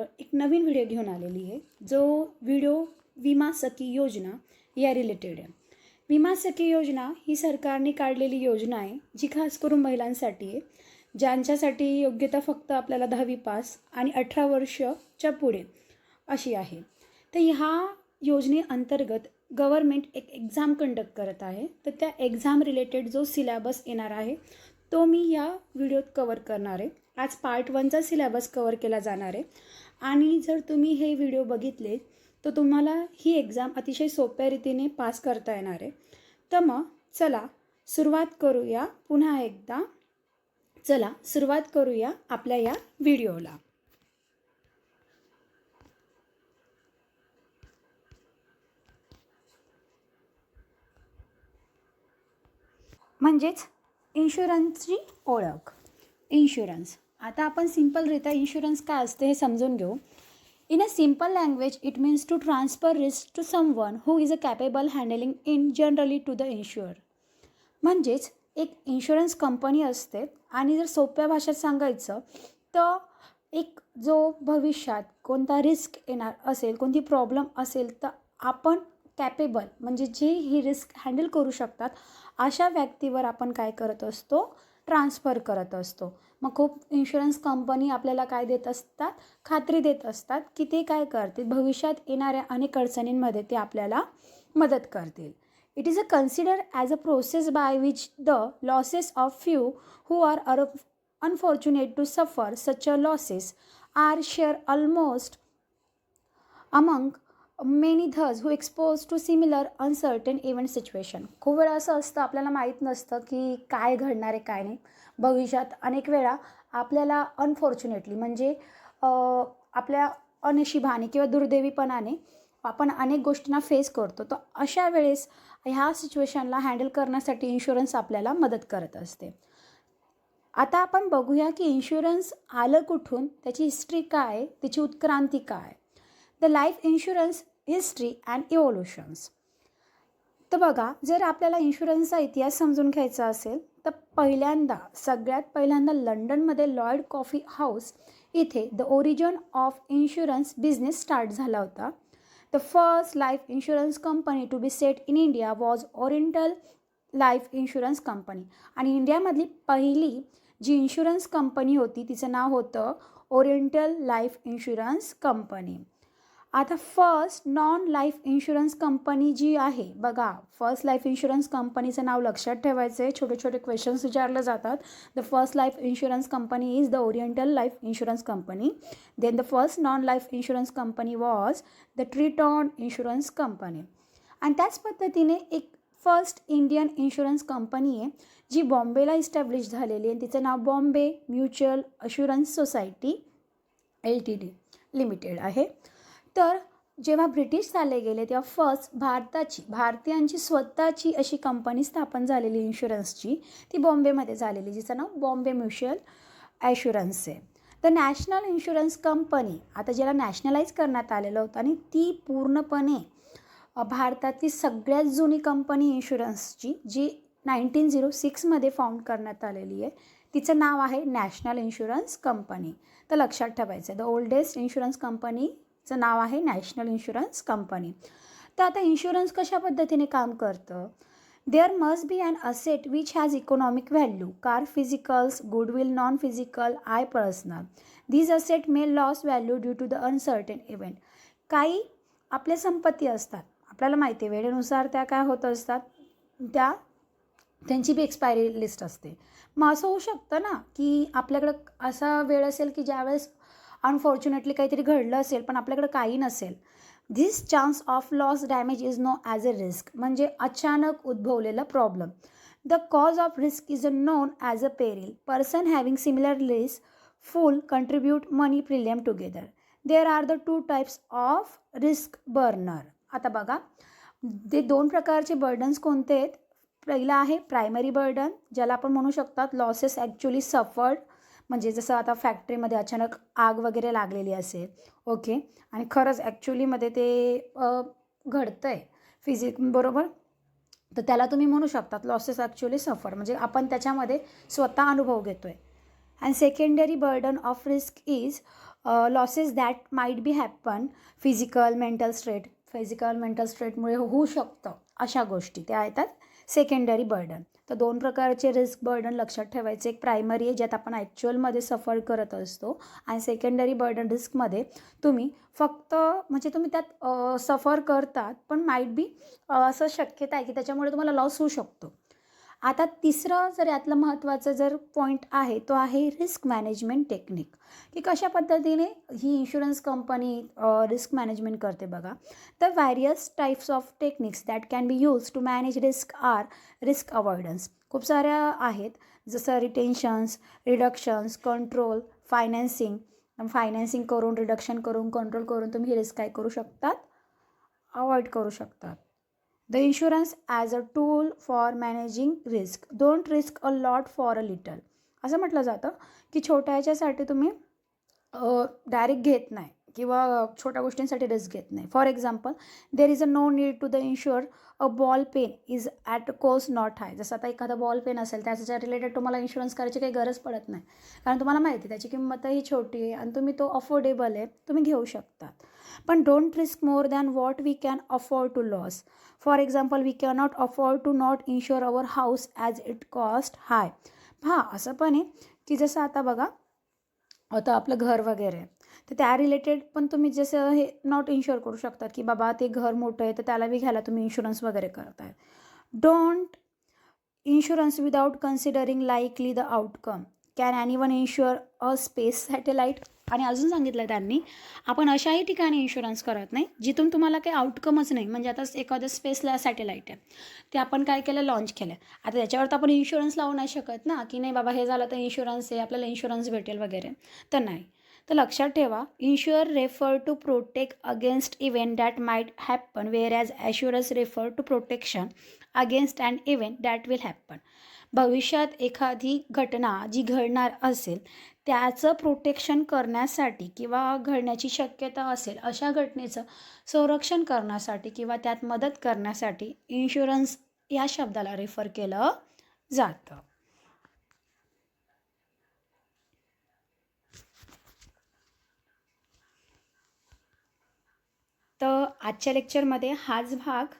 तुमच्यासमोर एक नवीन व्हिडिओ घेऊन आलेली आहे, जो व्हिडिओ विमा सखी योजना या रिलेटेड आहे. विमा सखी योजना ही सरकारने काढलेली योजना आहे, जी खास करून महिलांसाठी आहे, ज्यांच्यासाठी योग्यता फक्त आपल्याला 10वी पास आणि 18 वर्षाच्या पुढे अशी आहे. तर ह्या योजनेअंतर्गत गव्हर्मेंट एक एक्झाम कंडक्ट करत आहे. तर त्या एक्झाम रिलेटेड जो सिलेबस येणार आहे तो मी या व्हिडिओत कवर करणार आहे. आज पार्ट 1चा सिलेबस कवर केला जाणार आहे आणि जर तुम्ही हे व्हिडिओ बघितले तर तुम्हाला ही एक्झाम अतिशय सोप्या रीतीने पास करता येणार आहे. तर मग चला सुरुवात करूया. पुन्हा एकदा चला सुरुवात करूया आपल्या या व्हिडिओला. म्हणजेच इन्शुरन्सची ओळख. इन्शुरन्स आता आपण सिंपलरित्या इन्शुरन्स काय असते हे समजून घेऊ. In a simple language it means to transfer risk to someone who is a capable handling in generally to the insure. म्हणजेच एक इन्शुरन्स कंपनी असते आणि जर सोप्या भाषेत सांगायचं तर एक जो भविष्यात कोणता रिस्क येणार असेल, कोणती प्रॉब्लेम असेल तर आपण कॅपेबल म्हणजे जे ही रिस्क हँडल करू शकतात अशा व्यक्तीवर आपण काय करत असतो, ट्रान्सफर करत असतो. मग खूप इन्शुरन्स कंपनी आपल्याला काय देत असतात, खात्री देत असतात की ते काय करतील, भविष्यात येणाऱ्या अनेक अडचणींमध्ये ते आपल्याला मदत करतील. It is a consider as a process by which the losses of few who are unfortunate to suffer such a losses are share almost among many those who expose to similar uncertain event situation. खूप वेळा असं असतं आपल्याला माहीत नसतं की काय घडणार आहे काय नाही भविष्यात. अनेक वेळा आपल्याला अनफॉर्च्युनेटली म्हणजे आपल्या अनशिबाने किंवा दुर्दैवीपणाने आपण अनेक गोष्टींना फेस करतो. तर अशा वेळेस ह्या सिच्युएशनला हँडल करण्यासाठी इन्शुरन्स आपल्याला मदत करत असते. आता आपण बघूया की इन्शुरन्स आलं कुठून, त्याची हिस्ट्री काय, त्याची उत्क्रांती काय. The life insurance history and evolutions. तर बघा, जर आपल्याला इन्शुरन्सचा इतिहास समजून घ्यायचा असेल तर सगळ्यात पहिल्यांदा लंडनमध्ये लॉयड कॉफी हाऊस इथे the origin of insurance business start झाला होता. The first life insurance company to be set in India was Oriental life insurance company. आणि इंडियामधली पहिली जी इन्शुरन्स कंपनी होती तिचं नाव होतं ओरिएंटल लाईफ इन्शुरन्स कंपनी. आता first non life insurance company जी आहे बघा, फर्स्ट लाईफ इन्शुरन्स कंपनीचं नाव लक्षात ठेवायचं आहे. छोटे छोटे क्वेश्चन्स विचारले जातात. The first life insurance company is the Oriental life insurance company. Then the first non life insurance company was the Triton insurance company. आणि त्याच पद्धतीने एक फर्स्ट इंडियन इन्शुरन्स कंपनी आहे जी बॉम्बेला इस्टॅब्लिश झालेली आहे. तिचं नाव Bombay mutual assurance society LTD limited आहे. तर जेव्हा ब्रिटिश चालले गेले तेव्हा फर्स्ट भारतीयांची स्वतःची अशी कंपनी स्थापन झालेली इन्शुरन्सची, ती बॉम्बेमध्ये झालेली, जिचं नाव बॉम्बे म्युच्युअल ॲश्युरन्स आहे. द नॅशनल इन्शुरन्स कंपनी, आता ज्याला नॅशनलाइज करण्यात आलेलं होतं आणि ती पूर्णपणे भारतातली सगळ्यात जुनी कंपनी इन्शुरन्सची, जी 1906मध्ये फाउंड करण्यात आलेली आहे, तिचं नाव आहे नॅशनल इन्शुरन्स कंपनी. तर लक्षात ठेवायचं आहे, द ओल्डेस्ट इन्शुरन्स कंपनीचं नाव आहे नॅशनल इन्शुरन्स कंपनी. तर आता इन्शुरन्स कशा पद्धतीने काम करतं. There must be an asset which has economic value, car physicals, goodwill non physical, I personal. These asset may loss value due to the uncertain event. काही आपल्या संपत्ती असतात, आपल्याला माहिती आहे वेळेनुसार त्या काय होत असतात, त्यांची बी एक्सपायरी लिस्ट असते. मग असं होऊ शकतं ना की आपल्याकडं असा वेळ असेल की ज्यावेळेस अनफॉर्च्युनेटली काहीतरी घडलं असेल पण आपल्याकडं काही नसेल. This chance of loss damage is known as a risk, म्हणजे अचानक उद्भवलेला problem. The cause of risk is known as a peril. Person having similar list full contribute money premium together. There are the 2 types of risk burden. आता बघा, ते 2 प्रकारचे burdens कोणते आहेत. पहिला आहे प्रायमरी बर्डन, ज्याला आपण म्हणू शकतात लॉसेस ॲक्च्युली सफर्ड, म्हणजे जसं आता फॅक्टरीमध्ये अचानक आग वगैरे लागलेली असेल, ओके, आणि खरंच ॲक्च्युलीमध्ये ते घडतं आहे बरोबर, तर त्याला तुम्ही म्हणू शकतात लॉसेस ॲक्च्युली सफर, म्हणजे आपण त्याच्यामध्ये स्वतः अनुभव घेतो आहे. And secondary burden of risk is losses that might be happen physical mental स्टेटमुळे होऊ शकतं अशा गोष्टी त्या येतात सेकंडरी बर्डन. तर 2 प्रकारचे रिस्क बर्डन लक्षात ठेवायचे. एक प्रायमरी आहे ज्यात आपण ॲक्च्युअलमध्ये सफर करत असतो आणि सेकंडरी बर्डन रिस्कमध्ये तुम्ही फक्त म्हणजे तुम्ही त्यात सफर करतात पण माईट बी असं शक्यता आहे की त्याच्यामुळे तुम्हाला लॉस होऊ शकतो. आता तिसरं जर यातलं महत्त्वाचं जर पॉईंट आहे तो आहे रिस्क मॅनेजमेंट टेक्निक, की कशा पद्धतीने ही इन्शुरन्स कंपनी रिस्क मॅनेजमेंट करते बघा. The various types of techniques that can be use to manage risk are risk avoidance. खूप साऱ्या आहेत जसं रिटेन्शन्स, रिडक्शन्स, कंट्रोल, फायनान्सिंग करून रिडक्शन करून कंट्रोल करून तुम्ही रिस्क काय करू शकतात, अवॉइड करू शकतात. The insurance as a tool for managing risk. Don't risk a lot for a little. असं म्हटलं जातं की छोट्या ह्याच्यासाठी तुम्ही डायरेक्ट घेत नाही किंवा छोट्या गोष्टींसाठी रिस्क घेत नाही. For example there is a no need to the insure a ball pen is at cost not high. जसं आता एखादा बॉल पेन असेल त्याच्या रिलेटेड तुम्हाला इन्शुरन्स करायची काही गरज पडत नाही कारण तुम्हाला माहिती आहे त्याची किंमतही छोटी आहे आणि तुम्ही तो अफोर्डेबल आहे तुम्ही घेऊ शकतात. पण don't risk more than what we can afford to loss. For example we cannot afford to not insure our house as it cost high. असं पण आहे की जसं आता बघा आता आपलं घर वगैरे तर त्या रिलेटेड पण तुम्ही जसं हे नॉट इन्श्युअर करू शकतात की बाबा ते घर मोठं आहे तर त्याला बी घ्यायला तुम्ही इन्शुरन्स वगैरे करताय. Don't insurance without considering likely the outcome. Can anyone insure a space satellite. आणि अजून सांगितलं त्यांनी आपण अशाही ठिकाणी इन्शुरन्स करत नाही जिथून तुम्हाला काही आउटकमच नाही. म्हणजे आता एखाद्या स्पेसला सॅटेलाईट आहे ते आपण काय केलं लॉन्च केलं आता त्याच्यावर तर आपण इन्शुरन्स लावू नाही शकत ना की नाही बाबा हे झालं तर इन्शुरन्स आहे आपल्याला इन्शुरन्स भेटेल वगैरे तर नाही. तर लक्षात ठेवा insure refer to protect against event that might happen where as assurance refer to protection against and event that will happen. भविष्यात एखादी घटना जी घडणार असेल त्याचं प्रोटेक्शन करण्यासाठी किंवा घडण्याची शक्यता असेल अशा घटनेचं संरक्षण करण्यासाठी किंवा त्यात मदत करण्यासाठी इन्शुरन्स या शब्दाला रेफर केलं जातं. तर आजच्या लेक्चरमध्ये हाच भाग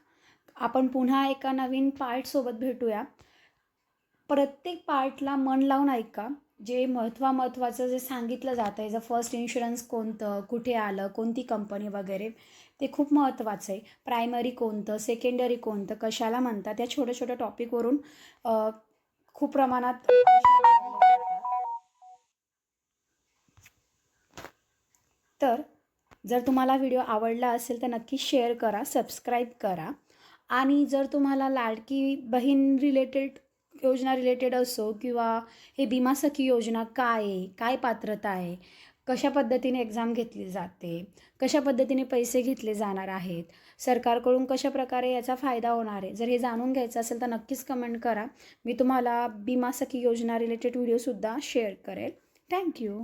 आपण पुन्हा एका नवीन पार्टसोबत भेटूया. प्रत्येक पार्टला मन लावून ऐका. जे महत्त्वाचं जे सांगितलं जातं आहे फर्स्ट इन्शुरन्स कोणतं कुठे आलं कोणती कंपनी वगैरे ते खूप महत्त्वाचं आहे. प्रायमरी कोणतं सेकंडरी कोणतं कशाला म्हणतात या छोट्या छोट्या टॉपिकवरून खूप प्रमाणात तर जर तुम्हाला व्हिडिओ आवडला असेल तर नक्की शेअर करा सबस्क्राईब करा. आणि जर तुम्हाला लाडकी बहीण रिलेटेड योजना रिलेटेड असो किंवा हे बीमा सखी योजना काय आहे काय पात्रता आहे कशा पद्धतीने एक्झाम घेतली जाते कशा पद्धतीने पैसे घेतले जाणार आहेत सरकारकडून कशा प्रकारे याचा फायदा होणार आहे जर हे जाणून घ्यायचं असेल तर नक्कीच कमेंट करा. मी तुम्हाला बीमा सखी योजना रिलेटेड व्हिडिओसुद्धा शेअर करेल. थँक्यू.